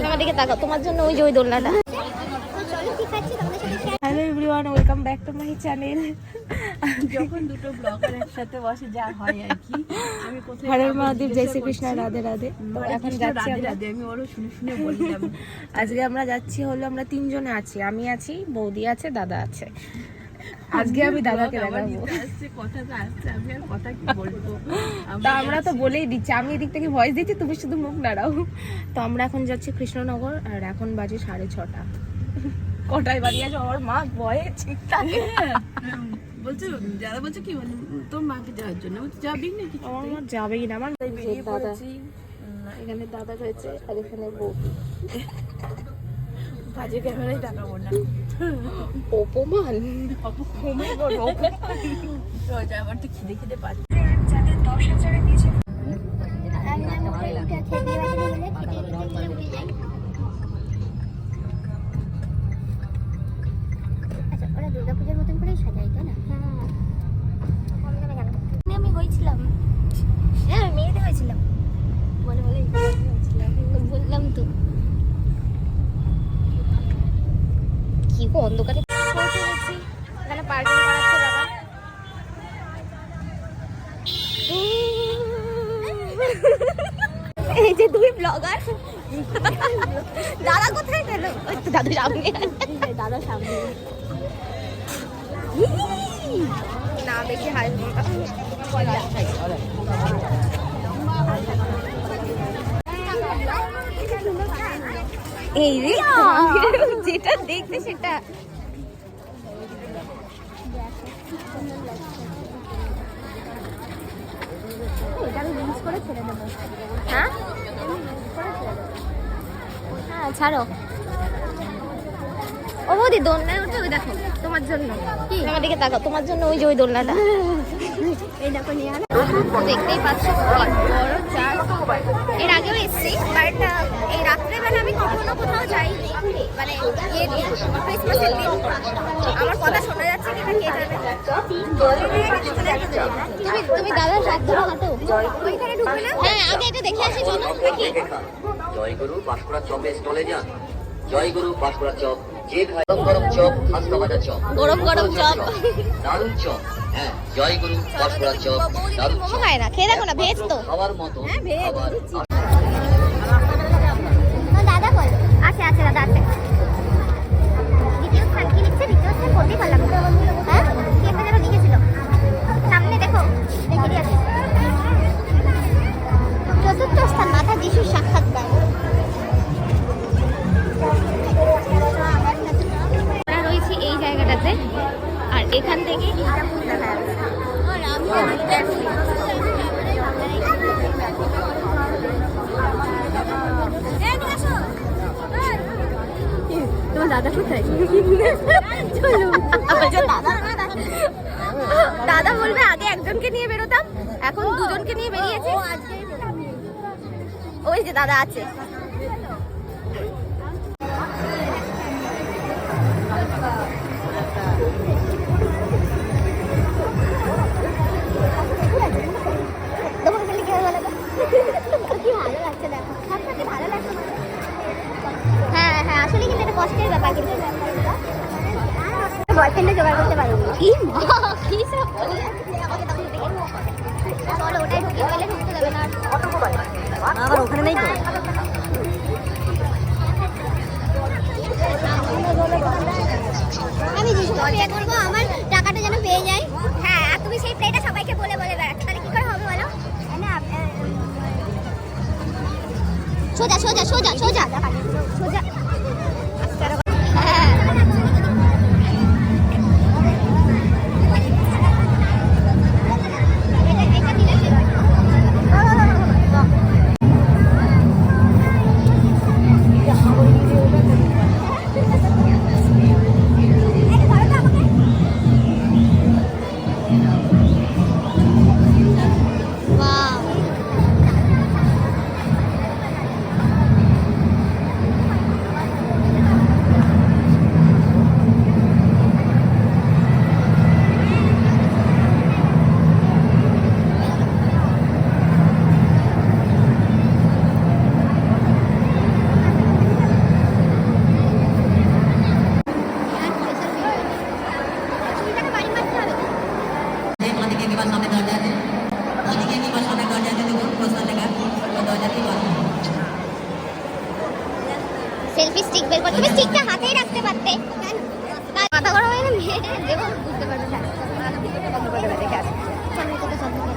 আমার দিকে তাকাও, তোমার জন্য ওই যে ওই দোলনাটা। Hello everyone, welcome back to my channel. যখন দুটো ব্লগার একসাথে বসে যা হয় আর কি। আমি কোথায় হরে মহাদেব, জয় শ্রীকৃষ্ণ, রাধে রাধে। তো এখন যাচ্ছি আমরা, আমি ওরও শুনে শুনে বললাম। আজকে আমরা যাচ্ছি হলো আমরা তিনজনে আছি, আমি আছি, বৌদি আছে, দাদা আছে। আজকে আমি দাদাকে দেখাবো। কথাটা আসছে, আমি আর কথা কি বলবো। তা আমরা তো বলেই দিচ্ছি, আমি এদিক থেকে ভয়েস দিচ্ছি, তুমি শুধু মুখ নাড়াও। তো আমরা এখন যাচ্ছি কৃষ্ণনগর, আর এখন বাজে 6:30। কটায় বাড়ি আছে আমার মা ভয়ে ঠিক থাকে। বলছে যারা বলছে কি তোর মাকে যাওয়ার জন্য যাবি নাকি? আমার মা যাবেই না। আমার দাদা, এখানে দাদা রয়েছে আর এখানে বৌদি। বাজে ক্যামেরায় তাকাবো না, অপমান। আমার তো খিদে খিদে পাচ্ছে। দুর্গাপূজার মতন করেই সাজাই, তাই না? আমি হয়েছিলাম, হ্যাঁ মেয়েতে হয়েছিলাম, বলে বলে বললাম তো। কি গো অন্ধকারে পৌঁছে গেছি, এখানে পার্কিং করাচ্ছে দাদা। এই যে দুই ব্লগার, দাদা কোথায় গেল? দাদা সামনে, দাদা সামনে না বেশি হাসবো না। এই রে যেটা দেখতে সেটা। এটা আমি রিলস করে ছেড়ে দেবো। হ্যাঁ হ্যাঁ ছাড়ো। ও বৌদি দোলনায় উঠে, ওই দেখো তোমার জন্য। কি? আমার দিকে তাকাও, তোমার জন্য ওই যে ওই দোলনাটা। এই দেখো নিয়ে আনে। দেখতেই পাচ্ছ বড় চার্চ। এর আগেও এসেছি, বাট এই রাত্রেবেলা আমি কখনো কোথাও যাইনি, মানে ক্রিসমাসের দিন। আমার কথা শোনা যাচ্ছে কিনা কে জানে। তুমি দাদার হাত ধরে হাঁটো, ওইখানে ঢুকবে না? হ্যাঁ আগে এটা দেখে আসি, চলো দেখি। জয়গুরু পাঁশকুড়া চপে স্টলে যান। জয়গুরু পাঁশকুড়া চপ, যে গরম গরম চপ, খাস্তা ভাজা চপ, গরম গরম চপ, দারুণ চপ। হ্যাঁ জয়গুরু পাঁশকুড়া চপ, দারুণ মোমো খায় না, খেয়ে দেখো না, ভেজ তো। খাওয়ার মতো খাবার। দাদা বল, আছে আছে দাদা আছে। দ্বিতীয় স্থান কি লিখছে? দ্বিতীয় স্থান করতেই পারলাম না। হ্যাঁ কি একটা যেন লিখেছিল সামনে, দেখো দেখে দিয়ে আছে। চতুর্থ স্থান মাতা যিশুর সাক্ষাৎকার। আমরা রয়েছি এই জায়গাটাতে, আর এখান থেকে এইটা ফুল দেখা যাচ্ছে। তোমার দাদা কোথায়? দাদা বলবে আগে একজনকে নিয়ে বেরোতাম, এখন দুজনকে নিয়ে বেরিয়েছে। ওই যে দাদা আছে। হ্যাঁ হ্যাঁ আসলে কিন্তু এটা কষ্টের ব্যাপার, কিন্তু বয়ফ্রেন্ডে জোগাড় করতে পারিনি। কি মা, কি সব বলে? চলো ওটাই ঢুকি, বলে ঢুকতে দেবে না। আবার ওখানে নেই তো। আমি যিশুকে প্রে করবো আমার টাকাটা যেন পেয়ে যাই। হ্যাঁ আর তুমি সেই প্রেটা সবাইকে বলে বলে বেড়াচ্ছ, তাহলে কি করে হবে বলো? সোজা সোজা সোজা সোজা সোজা। দেবো বুঝতে পারবে না। বন্ধ করে দেবে দেখে আসবে। সামনে থেকে সব দিকে।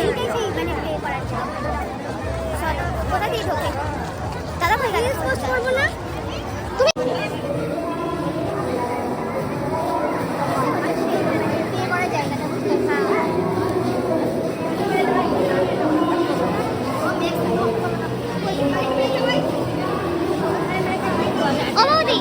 এইটাই সেই মানে প্লে করার জন্য। চলো, কোথা দিয়ে ঢোকে? দাদা কই গেল? পোস্ট করবো না? তুমি প্লে করার জায়গাটা বুঝতে পারছো? ও বৌদি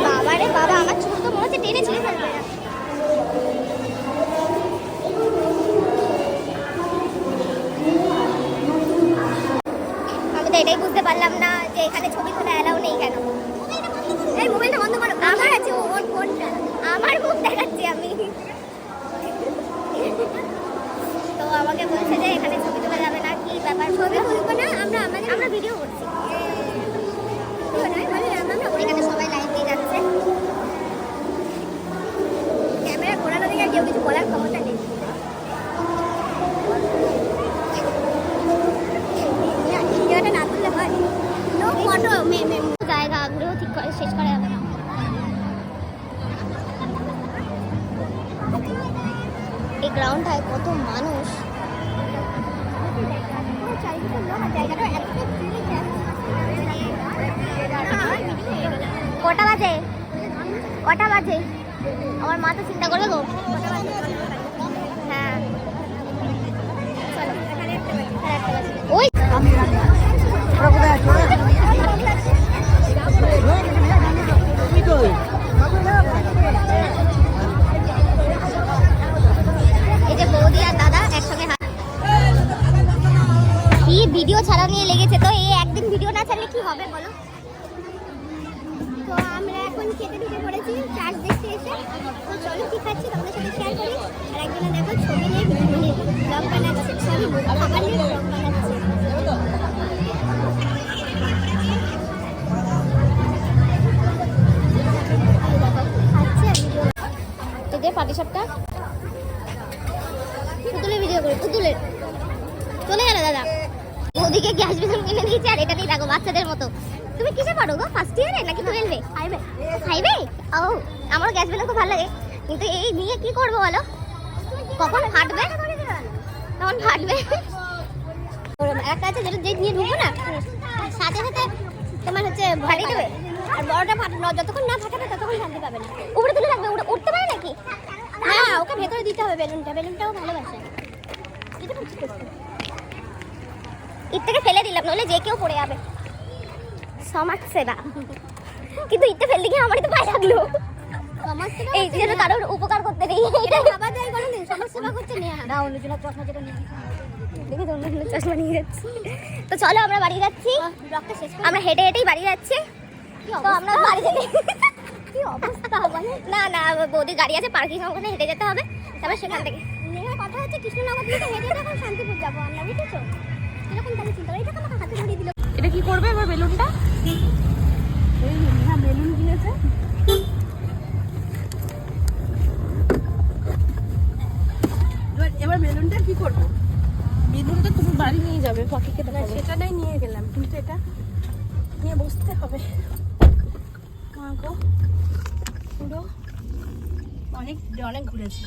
বাবা রে বাবা, আমার চুল তো মনে হচ্ছে টেনে ছিঁড়ে ফেলবে না। আমি তো এটাই বুঝতে পারলাম না যে এখানে ছবি তোলা অ্যালাউ নেই কেন। এই মোবাইলটা বন্ধ করো। আমার আছে ওর ফোনটা, আমার মুখ দেখাচ্ছি আমি। তো আমাকে বলছে যে এখানে ছবি তোলা যাবে না, কি ব্যাপার? ছবি তুলবো না আমরা ভিডিও করছি। এখানে সবাই লাইভ দিয়ে যাচ্ছে। ক্যামেরা ঘোরানো দিকে আর কেউ কিছু বলার ক্ষমতা নেই। ভিডিওটা না তুললে হয়? নো ফটো জায়গা ঘুরেও ঠিক করে শেষ করা যাবে না। এই গ্রাউন্ডটায় কত মানুষ। কটা বাজে? কটা বাজে? আমার মা তো চিন্তা করবে গো। হ্যাঁ ওই এই যে বৌদি আর দাদা একসঙ্গে কি ভিডিও ছাড়া নিয়ে লেগেছে। তো এই একদিন ভিডিও না ছাড়লে কি হবে বলো? তো আমরা এখন খেতে ঢুকে পড়েছি চার্জ দেখতে এসে। তো চলো কি খাচ্ছি তোমাদের সাথে শেয়ার করি। আর একজনে দেখো ছবি নিয়ে ব্লগ বানাচ্ছে, ছবি খাবার নিয়ে ব্লগ বানাচ্ছে। এদের পাটিসাপটা পুতুলের ভিডিও করি। পুতুলের চলে গেল দাদা। ওদিকে গ্যাস বেলুন কিনে দিয়েছে আর এটা নিয়ে দেখো বাচ্চাদের মতো। তুমি কিসে পড়ো গো? ফার্স্ট ইয়ারে নাকি 12-এ? 5-এ? ও আমার গ্যাস বেলুন খুব ভালো লাগে, কিন্তু এই নিয়ে কি করবো বলো? কখন ফাটবে? তখন ফাটবে। একটা আছে যেটা যে নিয়ে ঢুকবো না সাথে সাথে তোমার হচ্ছে ফাটিয়ে দেবে। আর বড়টা ফাটানো যতক্ষণ না ফাটাবে ততক্ষণ শান্তি পাবে না। উপরে তুলে রাখবে, উঠতে পারে নাকি? হ্যাঁ ওকে ভেতরে দিতে হবে বেলুনটা। বেলুনটাও ভালোবাসে। ইট থেকে ফেলে দিলাম, নইলে যে কেউ পড়ে যাবে। সমাজ সেবা, কিন্তু ইটটা ফেলতে গিয়ে আমারই তো পায়ে লাগলো। এই যেন কারোর উপকার করতে নেই। এটা খাবার যাই বলেন সমাজ সেবা করতে নেই না। অন্যজনের চশমা যেটা নিয়ে দেখি তো অন্যজনের চশমা নিয়ে যাচ্ছি। তো চলো আমরা বাড়ি যাচ্ছি। আমরা হেঁটে হেঁটেই বাড়ি যাচ্ছি। তো আমরা বাড়ি থেকে কি অবস্থা মানে না না বৌদির গাড়ি আছে, পার্কিং ওখানে হেঁটে যেতে হবে। তারপর সেখান থেকে কথা হচ্ছে কৃষ্ণনগর থেকে হেঁটে যখন শান্তিপুর যাবো আমরা, বুঝেছো? এরকম তাহলে চিন্তা করি। এটা আমাকে হাতে ধরিয়ে দিল। এটা কি করবে এবার বেলুনটা? এই না বেলুন কিনেছে। এবার বেলুনটা কি করবো? বেলুনটা তুমি বাড়ি নিয়ে যাবে, পাখিকে দেবে। সেটা নাই নিয়ে গেলাম, কিন্তু এটা নিয়ে বসতে হবে। পুরো অনেক অনেক ঘুরেছি।